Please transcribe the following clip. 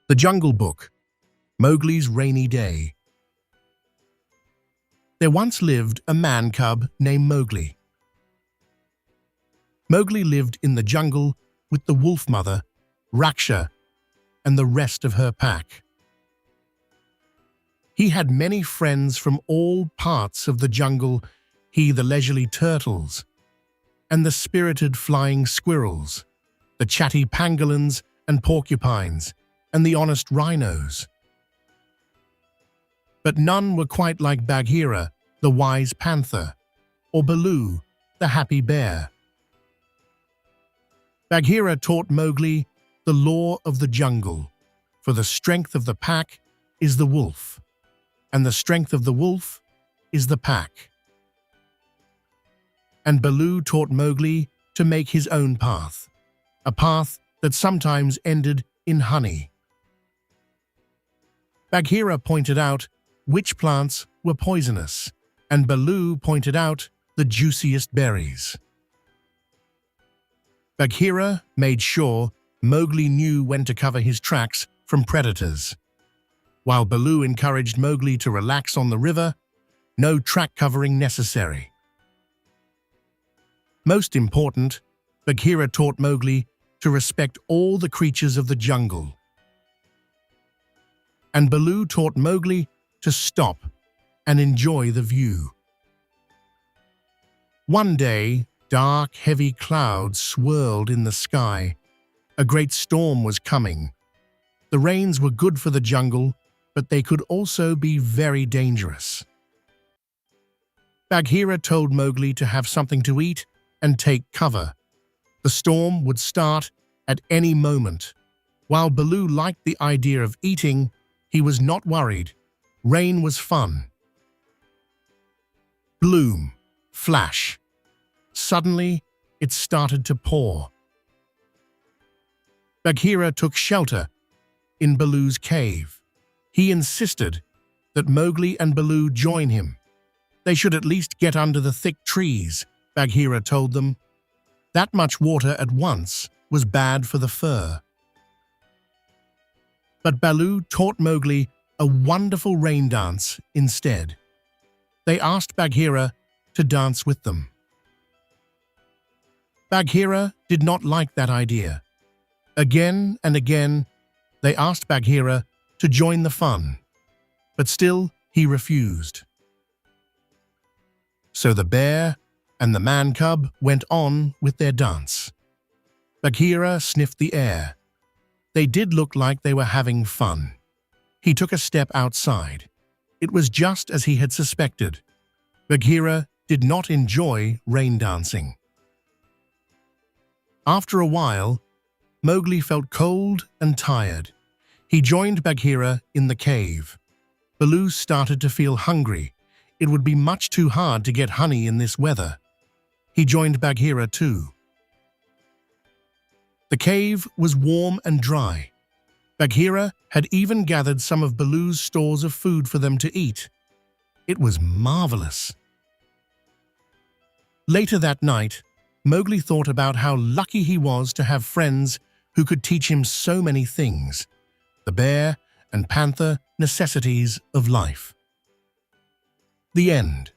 The Jungle Book, Mowgli's Rainy Day. There once lived a man-cub named Mowgli. Mowgli lived in the jungle with the wolf mother, Raksha, and the rest of her pack. He had many friends from all parts of the jungle, the leisurely turtles, and the spirited flying squirrels, the chatty pangolins and porcupines, and the honest rhinos. But none were quite like Bagheera, the wise panther, or Baloo, the happy bear. Bagheera taught Mowgli the law of the jungle, for the strength of the pack is the wolf, and the strength of the wolf is the pack. And Baloo taught Mowgli to make his own path, a path that sometimes ended in honey. Bagheera pointed out which plants were poisonous, and Baloo pointed out the juiciest berries. Bagheera made sure Mowgli knew when to cover his tracks from predators, while Baloo encouraged Mowgli to relax on the river, no track covering necessary. Most important, Bagheera taught Mowgli to respect all the creatures of the jungle. And Baloo taught Mowgli to stop and enjoy the view. One day, dark, heavy clouds swirled in the sky. A great storm was coming. The rains were good for the jungle, but they could also be very dangerous. Bagheera told Mowgli to have something to eat and take cover. The storm would start at any moment. While Baloo liked the idea of eating, he was not worried. Rain was fun. Bloom, flash. Suddenly, it started to pour. Bagheera took shelter in Baloo's cave. He insisted that Mowgli and Baloo join him. They should at least get under the thick trees, Bagheera told them. That much water at once was bad for the fur. But Baloo taught Mowgli a wonderful rain dance instead. They asked Bagheera to dance with them. Bagheera did not like that idea. Again and again, they asked Bagheera to join the fun, but still he refused. So the bear and the man-cub went on with their dance. Bagheera sniffed the air. They did look like they were having fun. He took a step outside. It was just as he had suspected. Bagheera did not enjoy rain dancing. After a while, Mowgli felt cold and tired. He joined Bagheera in the cave. Baloo started to feel hungry. It would be much too hard to get honey in this weather. He joined Bagheera too. The cave was warm and dry. Bagheera had even gathered some of Baloo's stores of food for them to eat. It was marvelous. Later that night, Mowgli thought about how lucky he was to have friends who could teach him so many things, the bear and panther necessities of life. The end.